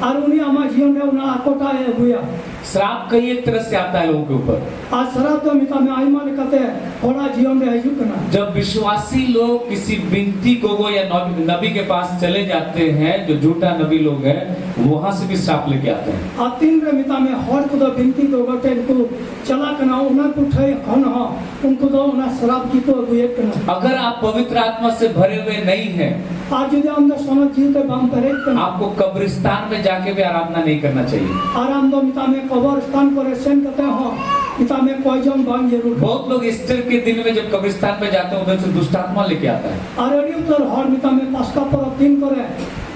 और उन्हीं हमारे जीवन में उन्हें आकोटा है हुआ श्राप कई एक तरह से आता है लोगों के ऊपर। आज शराब तो मिता में आई मान कहते हैं थोड़ा जीवन में है ना जब विश्वासी लोग किसी बिनती को या नबी के पास चले जाते हैं, जो झूठा नबी लोग हैं, वहां से भी श्राप लेके आते हैं। आ तीन रे मिता में हर को तो बिनती को गटे इनको चला करना उन्हें कुछ खन हो उनको तो उन्हें शराब की तो हुए करना। अगर आप पवित्र आत्मा से भरे हुए नहीं हैं, आज यदि हम सोना जीवते बाम करे आपको कब्रिस्तान में जाके भी आराधना नहीं करना चाहिए। आराम दो मिता में कबर स्थान पर सेन करते हो मिता में कोई जम बांग जरूर। बहुत लोग ईस्टर के दिन में जब कब्रिस्तान में जाते हैं उधर से दुष्ट आत्मा लेके आता है। और अड़ी उतर हर मिता में पास्ता पर तीन करे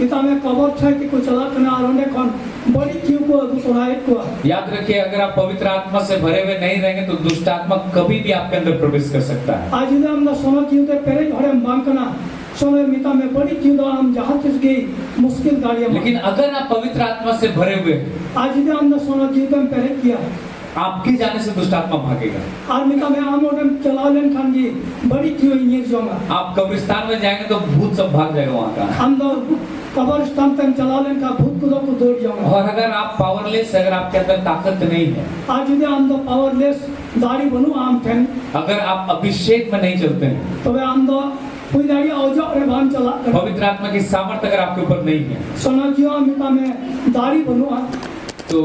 मिता में कबर छै कि कुछ चला करना और उन्हें कौन बड़ी जीव को दुसराए को। याद रखिए, अगर आप पवित्र आत्मा से भरे हुए नहीं रहेंगे तो दुष्ट आत्मा कभी भी आपके अंदर प्रवेश कर सकता है। आज यदि हम सोना जीवते पेरे घरे में बांग करना सोने मिता में बड़ी चीज हम जहाँ चीज की मुश्किल गाड़ियाँ। लेकिन अगर आप पवित्र आत्मा से भरे हुए, आज यदि हम सोना जीवते में पेरे किया आपके जाने से दुष्ट आत्मा भागेगा। और मिता में हम ओडम चला लेन खान जी बड़ी चीज इंजीनियर जोंगा। आप कब्रिस्तान में जाएंगे तो भूत सब भाग जाएगा वहाँ का। हम तो कब्रिस्तान तक चला लेन का भूत को दौड़ जाओगे। और अगर आप पावरलेस, अगर आपके अंदर ताकत नहीं है, आज यदि हम तो पावरलेस दाढ़ी बनू आम थे, अगर आप अभिषेक में नहीं चलते हैं, तो वे हम तो कोई दाढ़ी औजा और भान चला पवित्र आत्मा की सामर्थ अगर आपके ऊपर नहीं है, सोना जीवा मिता में दाढ़ी बनू तो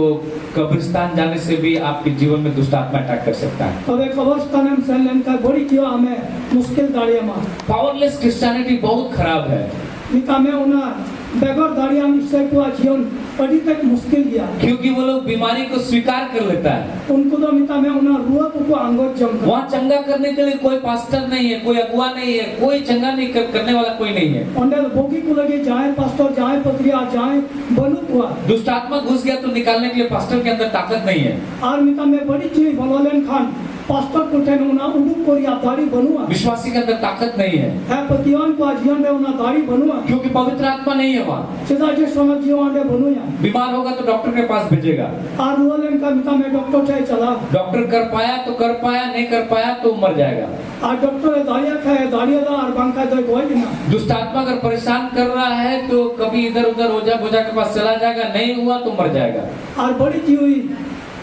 कब्रिस्तान जाने से भी आपके जीवन में दुष्ट आत्मा अटैक कर सकता है। तो वे कब्रिस्तान में सेन लेन का बड़ी चीज हमें मुश्किल दाढ़ियाँ मार। पावरलेस क्रिश्चियनिटी बहुत खराब है। मिता में उन्हें बेगर दाढ़ियाँ निश्चय को जीवन अभी तक मुश्किल गया, क्योंकि वो लोग बीमारी को स्वीकार कर लेता है। उनको तो मिता में उन्हें रुआ को अंगोट जम वहाँ चंगा करने के लिए कोई पास्टर नहीं है, कोई अगुआ नहीं है, कोई चंगा नहीं करने वाला कोई नहीं है। उन्हें बोगी को लगे जाए पास्टर जाए पत्रिया जाए बनु हुआ दुष्ट आत्मा घुस गया तो निकालने के लिए पास्टर के अंदर ताकत नहीं है। और मिता में बड़ी चीज बोलोलेन खान पास्टर को ठेन उन्हें उड़ूक कोरिया दाढ़ी बनुआ विश्वासी के अंदर ताकत नहीं है पतियान को जीवन में उन्हें दाढ़ी बनुआ, क्योंकि पवित्र आत्मा नहीं है वहाँ। सीधा जो समझ जीवन में बनुआ बीमार होगा तो डॉक्टर के पास भेजेगा। और रुआलेन का मिता में डॉक्टर चाहे चला, डॉक्टर कर पाया तो कर पाया, नहीं कर पाया तो मर जाएगा। और डॉक्टर दाढ़िया खाए दाढ़िया दा और बांका दो कोई ना। दुष्ट आत्मा अगर परेशान कर रहा है तो कभी इधर उधर ओझा बोझा के पास चला जाएगा, नहीं हुआ तो मर जाएगा। और बड़ी चीज हुई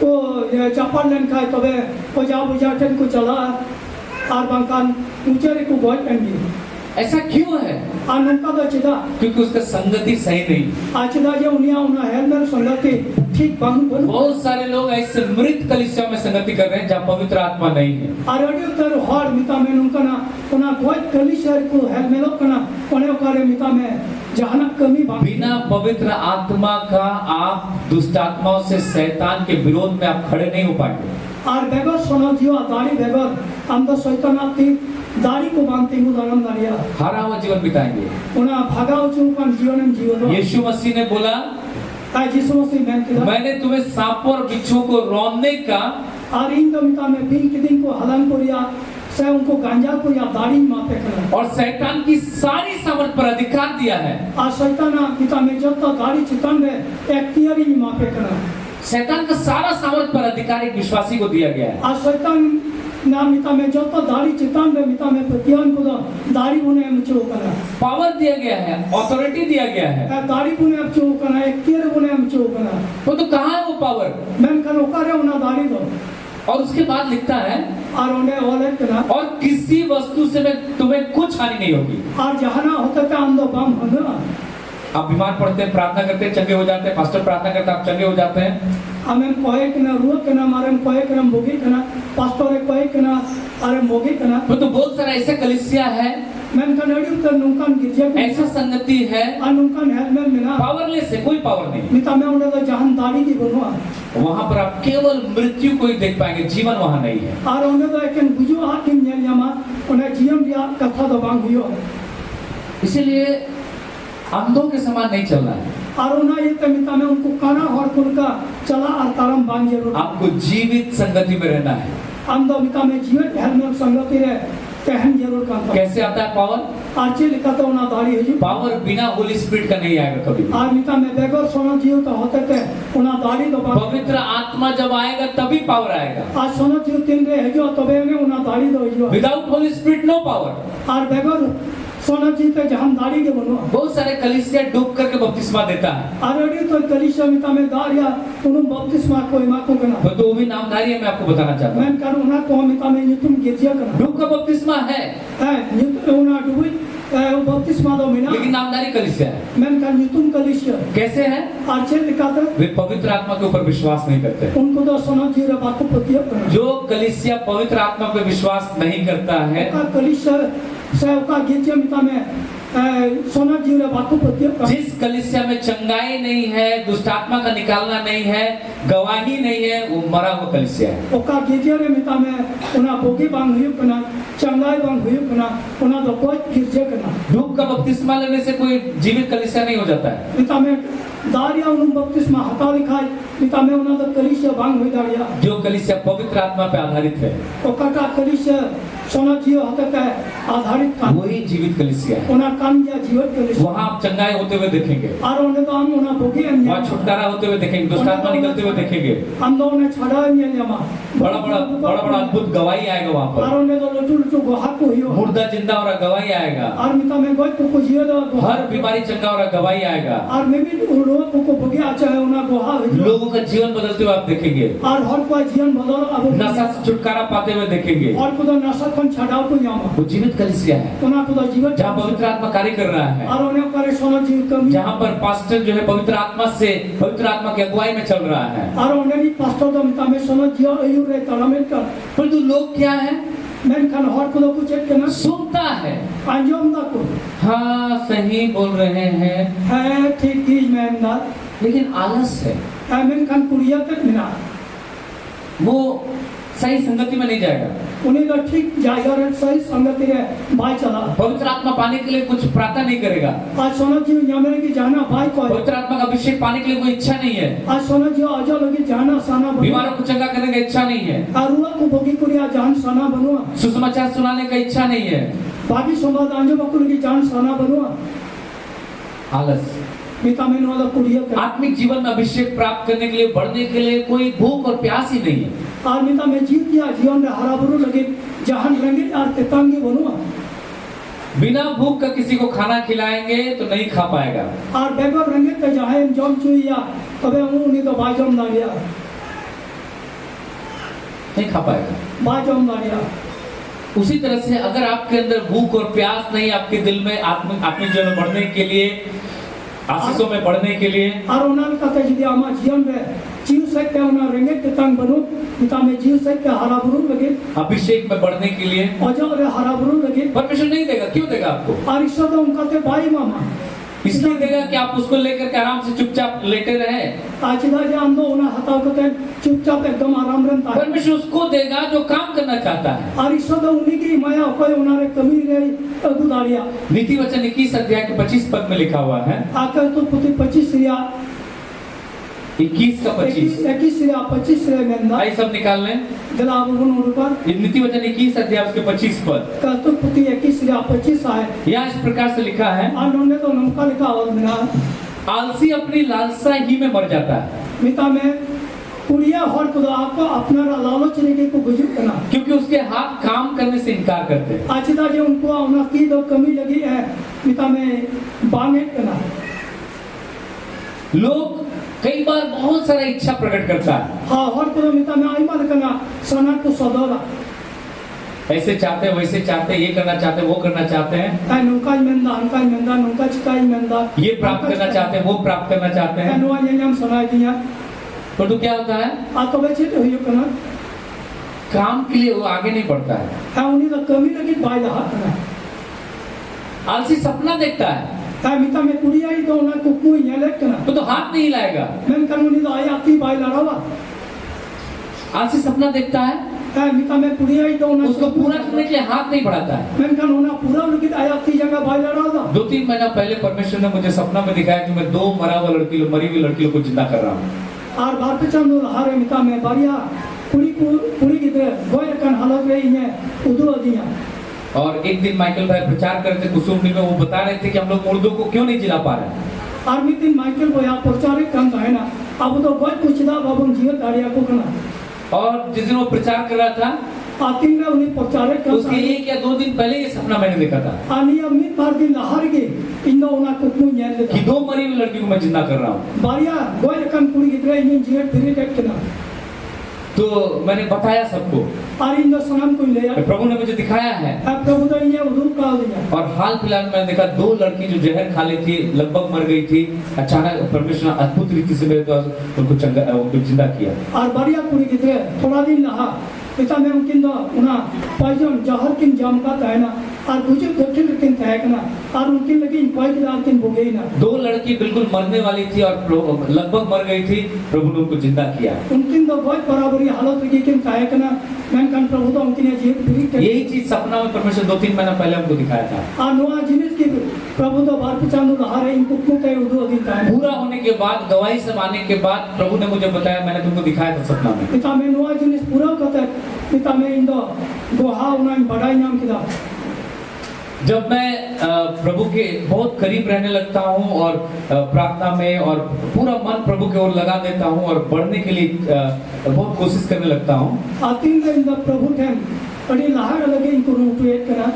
तो चापड़ लेन खाए तबे ओझा बोझा ठन को चला और बांका ऊंचे को गोई पेंगी। ऐसा क्यों है? आनंद का चिदा क्योंकि उसका संगति सही नहीं। आचिदा जो उन्हें हेलमेट संगति ठीक बांग बन। बहुत सारे लोग ऐसे मृत कलीसिया में संगति कर रहे हैं जहाँ पवित्र आत्मा नहीं है। आरोडियो तर हर मिता में उनका ना कोई कलीसिया को हेलमेट कना उन्हें कार्य मिता में जहां कमी बांग। बिना पवित्र आत्मा का आप दुष्ट आत्माओं से शैतान के विरोध में आप खड़े नहीं हो पाएंगे। और बेगर सोना जीवा दाढ़ी बेगर हम तो शैतान आती दाढ़ी को बांधते हैं उदाहरण दाढ़िया हारा हुआ जीवन बिताएंगे। उन्हें भागा उचूकन जीवन में जीवन। यीशु मसीह ने बोला, यीशु मसीह मैंने तुम्हें सांपों और बिच्छुओं को रौंदने का और इन मिता में बिन के दिन को हलन को या से उनको गांजा को या दाढ़ी मापे करना और शैतान की सारी सामर्थ पर अधिकार दिया है। और शैतान मिता में जब तक दाढ़ी चितन में एक्टियरी नहीं मापे करना। शैतान का सारा सामर्थ पर अधिकार एक विश्वासी को दिया गया है। और शैतान ना मिता में जब तक दाढ़ी चितन में मिता में प्रतियान को दाढ़ी बुने में चो करना पावर दिया गया है, ऑथोरिटी दिया गया है। दाढ़ी बुने में चो करना एक्टियर बुने में चो करना वो तो कहाँ है वो पावर? मैं कनो करे उन्हें दाढ़ी दो। और उसके बाद लिखता है और उन्हें ऑलरेडी करना और किसी वस्तु से में तुम्हें कुछ हानि नहीं होगी। और जहाँ ना होता था हम लोग बम होना। आप बीमार पड़ते हैं, प्रार्थना करते हैं, चंगे हो जाते हैं। पास्टर प्रार्थना करते हैं, आप चंगे हो जाते हैं। हमें कोई के ना रुआ के ना मारे कोई के ना भोगी के ना पास्टर कोई के ना अरे भोगी के ना। तो बहुत सारा ऐसा कलीसिया है, मैं कनाडी उतर नुकान गिरजे ऐसा संगति है, अनुकान हेलमेट में ना पावरलेस है, कोई पावर नहीं। मिता में उन्हें तो जहां दाढ़ी की बनवा वहाँ पर आप केवल मृत्यु को ही देख पाएंगे, जीवन वहाँ नहीं है। और उन्हें तो एक बुझो हाथ की नियमा उन्हें जीवन दिया कथा दबांग हुई। इसीलिए अंधों के समान नहीं चलना है। और उन्हें ये मिता में उनको काना और कुलका चला और तारम बांध जरूर। आपको जीवित संगति में रहना है। अंधो मिता में जीवित हेलमेट संगति रहे कहन जरूर करता। कैसे आता है पावर? आचे लिखा तो उन्हें दाढ़ी है जी। पावर बिना होली स्पिरिट का नहीं आएगा कभी। आज मिता में बेगर सोना जीव तो होते थे उन्हें दाढ़ी दबा। पवित्र आत्मा जब आएगा तभी पावर आएगा। आज सोना जीव तीन रे है जो तबे में उन्हें दाढ़ी दो जो। Without holy spirit no power. और बेगर सोना जी ते जहां दाड़ी के बनो बहुत सारे कलीसिया डूब करके बपतिस्मा देता है, आरडी तो कलिशा मिता में दारिया उनु बपतिस्मा को इमा को कना तो वो भी नामधारी है। मैं आपको बताना चाहता हूँ, मैं करूना को मिता में युतुम गिरजिया कना डूब का बपतिस्मा है युतुम ना डुबई बपतिस्मा दो मिना लेकिन नामधारी कलीसिया है। मैं कर युतुम कलिशा कैसे है? आरचे लिखाता वे पवित्र आत्मा के ऊपर विश्वास नहीं करते। उनको तो सोना जी रे बात को पतिया कना जो कलीसिया पवित्र आत्मा पे विश्वास नहीं करता है, का कलिशा से का गिरजिया मिता में सोना जी रे बात को पतिया कना जिस कलीसिया में चंगाई नहीं है, दुष्ट आत्मा का निकालना नहीं है, गवाही नहीं है, वो मरा हुआ कलीसिया है। ओका गिरजिया रे मिता में उना बोगी बांग हुई कना चंगाई बांग हुई कना उना तो कोई गिरजिया कना डूब का बपतिस्मा लेने से कोई जीवित कलीसिया नहीं हो जाता है। मिता में दारिया उनु बपतिस्मा हटा लिखाई मिता में उना तो कलिशा बांग हुई दारिया जो कलीसिया पवित्र आत्मा पे आधारित है, ओका का कलिशा सोना जीव हतक है आधारित का वही जीवित कलीसिया है। उना कान या जीवन कलिशा वहाँ आप चंगाई होते हुए देखेंगे, और उन्हें तो हम उना बोगी वहाँ छुटकारा होते हुए देखेंगे, दुष्ट आत्मा निकलते हुए देखेंगे, हम तो उन्हें छड़ा नहीं जमा बड़ा बड़ा अद्भुत गवाही आएगा वहाँ और पर, उन्हें तो लटू लटू गोहा को ही मुर्दा जिंदा और गवाही आएगा, और मिता में कोई को जियो दो हर बीमारी चंगा और गवाही आएगा, और मैं भी रोज को बोगी अच्छा है उना गोहा लोगों का जीवन बदलते हुए आप देखेंगे, और हर कोई जीवन बदल अब नशा से छुटकारा पाते हुए देखेंगे। और को तो नशा खन छड़ाओ को जामा वो जीवित कलीसिया है उना को तो जीवन जहाँ पवित्र आत्मा कार्य कर रहा है, और उन्हें करे सोना जीव कमी जहाँ पर पास्टर जो है पवित्र आत्मा की अगुवाई में चल रहा है। और उन्हें भी पास्टर तो मिता में सोना जीव अयु रे तलामेट का परंतु लोग क्या है, मैं खान हर को तो कुछ एक ना सुनता है, अंजोम दा को हाँ सही बोल रहे हैं, है ठीक ही मैं ना लेकिन आलस है, मैं खान कुड़िया तक मिना वो सही संगति में नहीं जाएगा। उन्हें तो ठीक जाएगा रे सही संगति है भाई चला पवित्र आत्मा पाने के लिए कुछ प्रार्थना नहीं करेगा, आज सोना जीव यामें की जाना भाई को पवित्र आत्मा का अभिषेक पाने के लिए कोई इच्छा नहीं है, आज सोना जीव आजा लगी जाना साना बीमारों को चंगा करने का इच्छा नहीं है, अरुआ को बोगी कुड़िया जान साना बनुआ सुसमाचार सुनाने का इच्छा नहीं है, बाकी संवाद आंजो बकुल की जान साना बनुआ आलस। मिता में वाला कुड़िया का आत्मिक जीवन में अभिषेक प्राप्त करने के लिए, बढ़ने के लिए कोई भूख और प्यास ही नहीं है। और मिता में जीव किया जीवन में हरा भरू लगे जहान रंगे और तेतांगे बनुआ बिना भूख का किसी को खाना खिलाएंगे तो नहीं खा पाएगा, और बेगर रंगे ते जहां जम चुइया तबे उन्हीं तो बाजम दालिया नहीं खा पाएगा। बाजम दालिया उसी तरह से अगर आपके अंदर भूख और प्यास नहीं, आपके दिल में आत्मिक जीवन में बढ़ने के लिए, आशीषों में बढ़ने के लिए, और उन्होंने कहा यदि आमा जीवन में जीव सकते हैं उन्हें रंगे तेतांग बनो मिता में जीव सकते हरा भरू लगे अभिषेक में बढ़ने के लिए और जब रे हरा भरू लगे परमेश्वर नहीं देगा। क्यों देगा आपको? और इससे तो उनका ते भाई मामा इसलिए देगा कि आप उसको लेकर के आराम से चुपचाप लेटे रहे। आज का जो हम तो उन्हें हटाओ करते चुपचाप एकदम आराम रहता है। परमेश्वर उसको देगा जो काम करना चाहता है। और इससे तो उन्हीं की माया कोई उन्हें कमी रही गुदारिया नीति वचन 21 अध्याय के 25 पद में लिखा हुआ है। आकर तो पुती 25 या 21 का 25 21 या 25 रे में ना आइए सब निकाल लें। जला उन ऊपर ये नीति वचन 21 अध्याय उसके 25 पद का तो पुती 21 या 25 है। यहाँ इस प्रकार से लिखा है, और उन्होंने तो नमका लिखा और मिला आलसी अपनी लालसा ही में मर जाता है, मिता में कुड़िया हर खुदा आपको अपना लालच लेके को गुजर करना क्योंकि उसके हाथ काम करने से इनकार करते हैं। आज का जो उनको उनकी तो कमी लगी है मिता में बांगे करना लोग कई बार बहुत सारा इच्छा प्रकट करता है। हाँ हर खुदा मिता में आई मान करना सना को सदोरा ऐसे चाहते हैं, वैसे चाहते हैं, ये करना चाहते हैं, वो करना चाहते हैं, नुका मेंदा हनका मेंदा नुका चिकाई मेंदा ये प्राप्त करना चाहते हैं, वो प्राप्त करना चाहते हैं। नुआ ये नाम सुनाई दिया परंतु क्या होता है, आ तो बच्चे तो हुई करना काम के लिए वो आगे नहीं बढ़ता है। है उन्हीं तो कमी लगी बाय हाथ करना आलसी सपना देखता है है मिता में कुड़िया ही तो उन्हें कुकू ही ले करना तो हाथ नहीं लाएगा। मैं कानूनी तो आई आती बाय लड़ावा आलसी सपना देखता है मिता में कुड़िया ही तो उन्हें उसको पूरा करने के लिए हाथ नहीं बढ़ाता है। मैं कानूना पूरा लगी आई आती जगह बाय लड़ावा 2-3 महीना पहले परमेश्वर ने मुझे सपना में दिखाया कि मैं 2 मरी हुई लड़कियों को जिंदा कर रहा हूँ। और बार पे चंदो हारे मिता में बढ़िया कुड़ी की तरह गोय कन हालत रही है उदो दिया। और एक दिन माइकल भाई प्रचार कर रहे थे कुसुमनी में, वो बता रहे थे कि हम लोग मुर्दों को क्यों नहीं जिला पा रहे। और दिन माइकल को यहाँ प्रचार कम है ना अब तो गोय कुछ दा बाबू जीवन दाड़िया को करना। और जिस दिन वो प्रचार कर रहा था आतिन में उन्हें प्रचारक करता उसके है 1 या 2 दिन पहले ये सपना मैंने देखा था आनी अमित बार दिन लहर के इंदो उना कुकनु न्याय कि लेता 2 मरी हुई लड़की को मैं जिंदा कर रहा हूँ। बारिया गोय रकम कुड़ी गिद्रा इंजन जीवन फिर टेक करना तो मैंने बताया सबको, आर इंदो सनम को ले यार प्रभु ने मुझे दिखाया है। अब प्रभु तो इंजन उधर काल दिया और हाल फिलहाल में मैंने देखा 2 लड़की जो जहर खा ली थी, लगभग मर गई थी, अचानक परमेश्वर ने अद्भुत रीति से मेरे द्वारा उनको जिंदा किया। और बारिया कुड़ी गिद्रा थोड़ा दिन लहा पिता में उनकिन दो उना पाइजन जहर किन जाम का तायना और बुजुर्ग दक्षिण किन तायकना और उनकिन लगी पाइज दाल किन बुगेई ना 2 लड़की बिल्कुल मरने वाली थी और लगभग मर गई थी, प्रभु ने उनको जिंदा किया। उनकिन दो बहुत बराबरी हालत की किन तायकना मैं कन प्रभु तो उनकिन जीव फिर यही चीज सपना में परमेश्वर 2-3 महीना पहले हमको दिखाया था। और नोआ जिनिस की प्रभु तो बार पिचानु लहारे इनको कुते उदो दिन ताय पूरा होने के बाद, गवाही सब आने के बाद प्रभु ने मुझे बताया, मैंने तुमको दिखाया था सपना में। पिता में नोआ जिनिस पूरा करता पिता में इंदो गोहा उना बड़ाई नाम किदा जब मैं प्रभु के बहुत करीब रहने लगता हूँ और प्रार्थना में और पूरा मन प्रभु की ओर लगा देता हूँ और बढ़ने के लिए बहुत कोशिश करने लगता हूँ आतिन में इंदो प्रभु थे बड़ी लहार लगे इनको रूपेट करा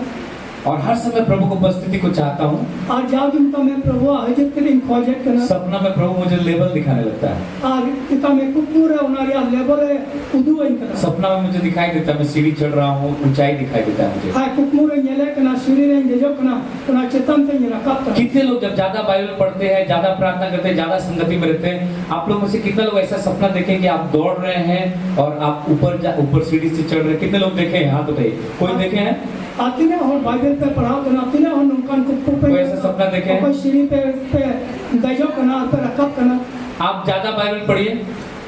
और हर समय प्रभु को उपस्थिति को चाहता हूँ। और जाओ दिन तो मैं प्रभु हजत के लिए खोजेट करना सपना में प्रभु मुझे लेवल दिखाने लगता है और पिता में कुकुर है उनारिया लेवल है उदू है करना सपना में मुझे दिखाई देता है मैं सीढ़ी चढ़ रहा हूँ, ऊंचाई दिखाई देता है मुझे। हां कुकुर है नेले कना सीढ़ी रे जेजो कना उना चेतन ते रखा कितने लोग जब ज्यादा बाइबल पढ़ते हैं, ज्यादा प्रार्थना करते हैं, ज्यादा संगति में रहते हैं, आप लोग में से कितने लोग ऐसा सपना देखें कि आप दौड़ रहे हैं और आप ऊपर सीढ़ी से चढ़ रहे हैं? कितने लोग देखे हैं? हाथ उठाइए। कोई देखे हैं? आती ने और बाइबल पे पढ़ाओ करना आती ने और नुकान कुकुर पे कोई ऐसा सपना देखे हैं? कोई सीढ़ी पे दजो कना पे रखा करना आप ज्यादा बाइबल पढ़िए,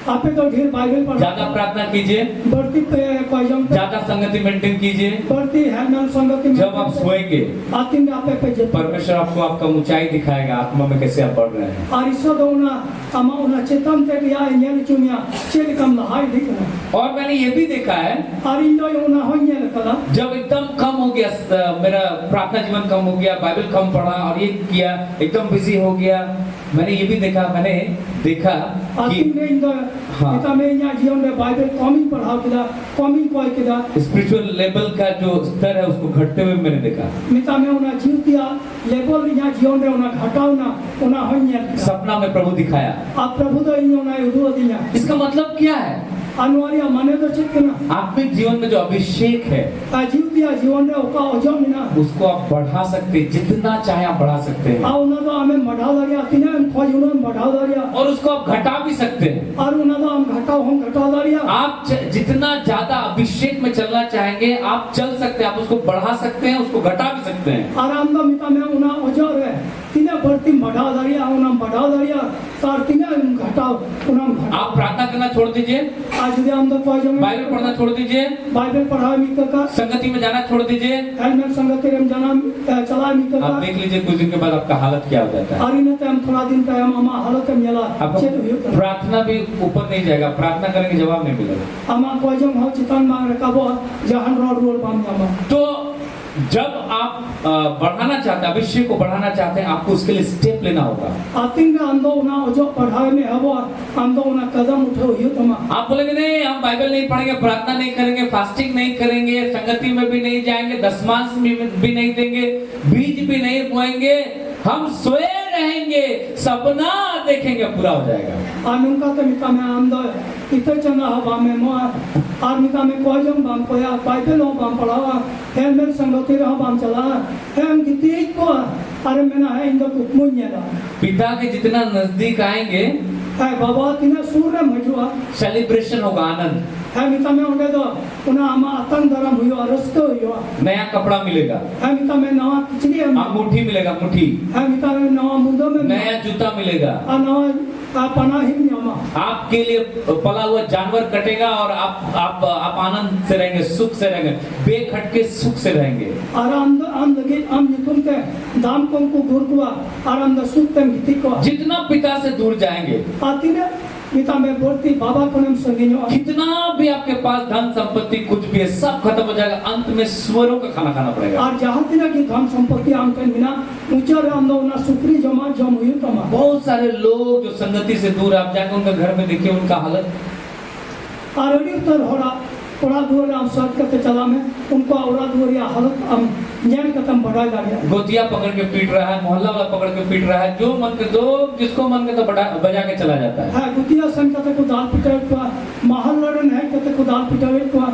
आपे तो ढेर बाइबल पढ़ ज्यादा प्रार्थना कीजिए, बढ़ती पे कोयम पे ज्यादा संगति मेंटेन कीजिए। बढ़ती है नाम संगति में जब आप सोएंगे आती ने आपे पे जब परमेश्वर आपको आपका ऊंचाई दिखाएगा, आत्मा में कैसे आप बढ़ रहे हैं। और इसो दोना अमा उना चेतन ते या इंजन चुनिया चेल कम लहाई दिखना और मैंने ये भी देखा है और इंदो उना होइए लकला जब एकदम कम हो गया, मेरा प्रार्थना जीवन कम हो गया, बाइबल कम पढ़ा और ये किया, एकदम बिजी हो गया, मैंने ये भी देखा कि आती ने इंदो हाँ। पिता में या जीवन में बाइबल कमी पढ़ाओ किदा कमी कोई किदा स्पिरिचुअल लेवल का जो स्तर है उसको घटते हुए मैंने देखा। मिता में उना जीव दिया लेवल या जीवन में उना घटाओ ना उना होइए सपना में प्रभु दिखाया। आप प्रभु तो इन उना उदो दिया इसका मतलब क्या है? अनवारिया माने तो चित करना आत्मिक जीवन में जो अभिषेक है जीव दिया जीवन में ओका ओजम ना उसको आप बढ़ा सकते हैं, जितना चाहे आप बढ़ा सकते हैं। उना तो हमें बढ़ा दरिया तिने हम खोज उना बढ़ा दरिया और उसको आप घटा भी सकते हैं। और उना तो हम घटा दरिया आप जितना ज्यादा अभिषेक में चलना चाहेंगे आप चल सकते हैं, आप उसको बढ़ा सकते हैं, उसको घटा भी सकते हैं। और हम तो मिता में उना ओजर है तिने बढ़ती बढ़ा दरिया उना बढ़ा दरिया तार तिने घटाओ उना आप प्रार्थना करना छोड़ दीजिए, आज दे हम तो खोज बाइबल पढ़ना छोड़ दीजिए, बाइबल पढ़ाओ मित का संगति में जाना छोड़ दीजिए। हेलमेट संगति में जाना चला मित का आप देख लीजिए कुछ दिन के बाद आपका हालत क्या हो जाता है। और इने हम थोड़ा दिन पे हम अमा हालत में मिला आपको प्रार्थना भी ऊपर नहीं जाएगा, प्रार्थना करेंगे जवाब नहीं मिलेगा। अमा कोजम हो चितन मांग रखा जहान रोड रोड पाम जामा। तो जब आप बढ़ाना चाहते हैं, अभिषेक को बढ़ाना चाहते हैं, आपको उसके लिए स्टेप लेना होगा। आतिन में अंदो उना जो पढ़ाई में हबो अंदो उना कदम उठो हियो तमा। आप बोलेंगे नहीं हम बाइबल नहीं पढ़ेंगे, प्रार्थना नहीं करेंगे, फास्टिंग नहीं करेंगे, संगति में भी नहीं जाएंगे, दशमांश भी नहीं देंगे, बीज भी नहीं बोएंगे, हम सोए रहेंगे, सपना देखेंगे, पूरा हो जाएगा। आनुका तो मिता में अंदो इते चना हवा में मो आर्मिका में कोजम बाम कोया बाइबल हो बाम पढ़ावा हेलमेट संगति रहो बाम चला हम किती को अरे मैंने है इंदो कुमुन्यला पिता के जितना नजदीक आएंगे है बाबा तिना सूर्य मजुआ सेलिब्रेशन होगा, आनंद है मिता में उन्हें तो उन्हें आमा आतंक धर्म हुआ रस्तो हुआ, नया कपड़ा मिलेगा, है मिता में नवा किचड़ी है, अंगूठी मिलेगा, मुट्ठी, है मिता में नवा मुंडो में नया जूता मिलेगा, नवा पना ही न्यामा आपके लिए पला हुआ जानवर कटेगा और आप आनंद से रहेंगे, सुख से रहेंगे, बेखटके सुख से रहेंगे। और अंद लगे हम निकुम के दाम को दूर हुआ और अंद सुख तम गीति को जितना पिता से दूर जाएंगे आती ने पिता में बोलती बाबा को नाम संगिनो कितना भी आपके पास धन संपत्ति कुछ भी है सब खत्म हो जाएगा, अंत में सुअरों का खाना खाना पड़ेगा। और जहाँ तिना की धन संपत्ति आंक बिना ऊंचा अंदो ना सुक्री जमा जम हुई तमा। बहुत सारे लोग जो संगति से दूर, आप जाकर उनका घर में देखिए उनका हालत और अड़ी उत्तर हो रहा ओरा दुआरे हम साथ करते चला में उनको ओरा दुआरे हालत हम ज्ञान खत्म बढ़ा लगे गोतिया पकड़ के पीट रहा है, मोहल्ला वाला पकड़ के पीट रहा है, जो मन के दो जिसको मन के तो बजा के चला जाता है। हाँ गुतिया संग कते को दाल पिटाई को महल लड़न है कते को दाल पिटाई को।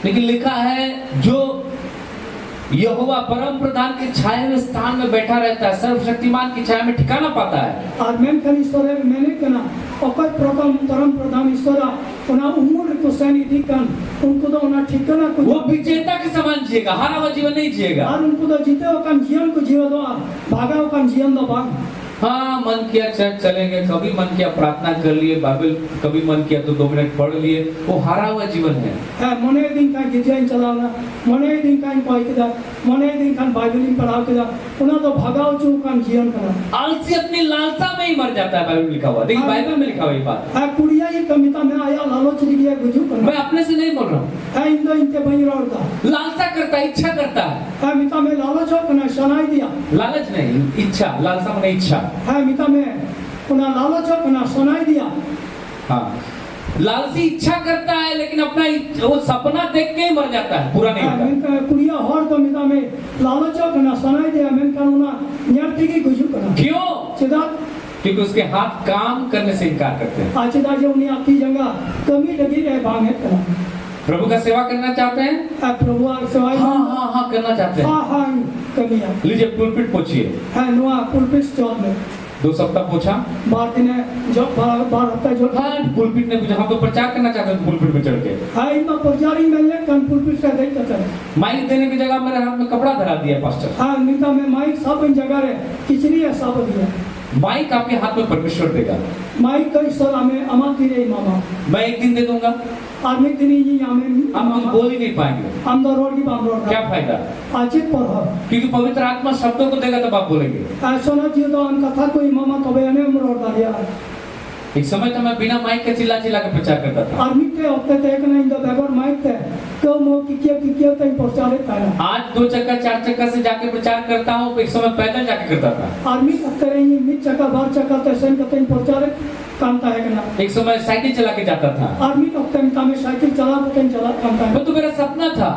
लेकिन लिखा है जो यहोवा परम प्रधान की छाया में स्थान में बैठा रहता है, सर्वशक्तिमान की छाया में ठिकाना पाता है। और मैं कल ईश्वर मैंने कहना अकल प्रथम परम प्रधान ईश्वर उना उम्र को सैनी दिकन उनको तो उना ठिकाना को वो विजेता के समान जिएगा, हारा हुआ जीवन नहीं जिएगा। और उनको तो जीते हो कन जीवन को जीव दो भागा हो कन जीवन दो भाग। हाँ मन किया चर्च चलेंगे, कभी मन किया प्रार्थना कर लिए, बाइबल कभी मन किया तो 2 मिनट पढ़ लिए, वो हारा हुआ जीवन है। मने दिन का गिरजाइन चलाना, मने दिन का कोई किदा, मने दिन का बाइबल पढ़ाओ किदा, उना तो भगाओ जो का जीवन करा। आलसी अपनी लालसा में ही मर जाता है, बाइबल लिखा हुआ। देखिए बाइबल में लिखा हुआ ये बात। कुड़िया ये कमिता में आया लालच दिया गुजू करना। मैं अपने से नहीं बोल रहा हूँ। इंदो इनके बनी रोता। लालसा करता है, इच्छा करता है। मिता में लालच हो करना सुनाई दिया। लालच नहीं, इच्छा, लालसा में इच्छा। मिता में उना लालच हो करना सुनाई दिया। हाँ लालसी इच्छा करता है लेकिन अपना वो सपना देख के ही मर जाता है, पूरा नहीं होता। कुड़िया हर तो मिता में लालच हो करना सुनाई दिया। मैं कहूँगा न्याटी की गुजू करना। क्यों? चिदा क्योंकि उसके हाथ काम करने से इनकार करते हैं। आज जो उन्हें आपकी जगह कमी लगी रहे भांगे करना। प्रभु का सेवा करना चाहते हैं? प्रभु की सेवा हाँ करना चाहते हैं। हाँ कमी है। लीजिए पुलपिट पोछिए। है नुआ पुलपिट स्टॉल में 2 सप्ताह पोछा, 12 दिन जो 12 हफ्ता जो हाँ पुलपिट ने पूछा, हम तो प्रचार करना चाहते हैं पुलपिट पे चढ़ के। हाँ इनका प्रचारी मिलने कन पुलपिट से देख करते हैं। माइक देने की जगह मेरे हाथ में कपड़ा धरा दिया पास्टर। हाँ निता में माइक सब इन जगह रे किचरी है सब दिया। माइक आपके हाथ में परमेश्वर देगा। माइक का ईश्वर हमें अमाती रे मामा। मैं एक दिन दे दूंगा, आदमी दिन ही हमें आप कुछ बोल ही नहीं पाएंगे। हम तो रोड की बाम रोड क्या फायदा? आचित पर हो क्योंकि पवित्र आत्मा शब्दों को देगा तब आप बोलेंगे। ऐसा ना जी तो हम कथा कोई मामा कबे ने रोड डालिया। एक समय तो मैं बिना माइक के चिल्ला चिल्ला के प्रचार करता था। आर्मी के होते थे कि नहीं तो बगैर माइक थे तो मो किया तक प्रचारित है। आज 2 चक्का 4 चक्का से जाके प्रचार करता हूँ, एक समय पैदल जाके करता था। आर्मी करते रहे मिड चक्का 12 चक्का तैसे करते प्रचारित कामता है कि ना। एक समय साइकिल चला के जाता था। आर्मी करते में साइकिल चला कामता है। वो तो मेरा सपना था।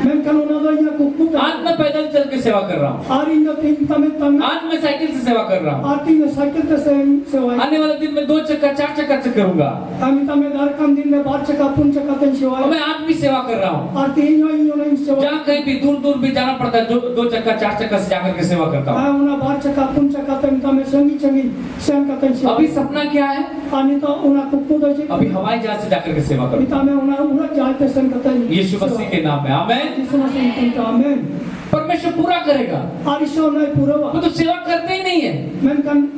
मैं कानून ना ये कुकू आज मैं पैदल चल के सेवा कर रहा हूँ। और इन जो 3 तमें तंग आज मैं साइकिल से सेवा कर रहा हूँ। आती में साइकिल से सेवा। आने वाले दिन में 2 चक्का 4 चक्का से करूंगा। हम तमें दर कम दिन में 12 चक्का 3 चक्का तक सेवा। मैं आज भी सेवा कर रहा हूँ। और 3 नहीं सेवा। जहाँ कहीं भी दूर भी जाना पड़ता है, 2 चक्का 4 चक्का से जाकर के सेवा करता हूँ। हाँ उन्हें 12 चक्का 3 चक्का तक संगी सेन का तक सेवा। अभी सपना क्या है? आने तो उन्हें कुकू दो जी। अभी हवाई जहाज से जाकर के सेवा करूँ। पिता में उन्हें जहाज पे सेन करते हैं। यीशु मसीह के नाम में आमीन। यीशु मसीह के नाम में परमेश्वर पूरा करेगा। और ईश्वर नहीं पूरा हुआ। वो तो सेवा करते ही नहीं है। मैं कन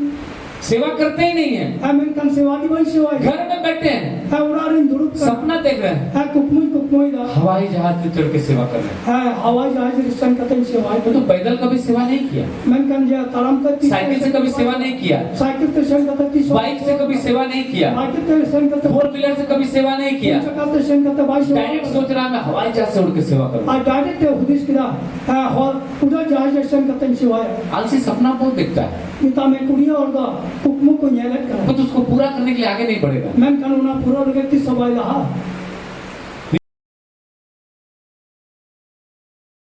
सेवा करते ही नहीं है। मैं कन सेवा की वही सेवा है। घर में बैठे हैं, है उड़ारिन दुरुप कर। सपना देख रहे हैं, है कुकमुई दा। हवाई जहाज से चढ़ के सेवा कर रहे हैं। है हवाई जहाज रिश्तन करते हैं सेवा। वो तो पैदल कभी सेवा नहीं किया, मैं कन जे तरम तक साइकिल से कभी सेवा नहीं किया, साइकिल पे सेन करते 30 बाइक से कभी सेवा नहीं किया, बाइक पे सेन करते 4 व्हीलर से कभी सेवा नहीं किया। चक्का पे सेन करते 22 डायरेक्ट सोच रहा मैं हवाई जहाज से उड़ के सेवा करूं। और डायरेक्ट हुदिस किया है और उधर जहाज सेन करते हैं सेवा। आलसी सपना बहुत दिखता है, पिता में कुड़िया और दा कुकमु को न्याय कर। तो उसको पूरा करने के लिए आगे नहीं बढ़ेगा। मैं कानूना पूरा लगे कि सवाल रहा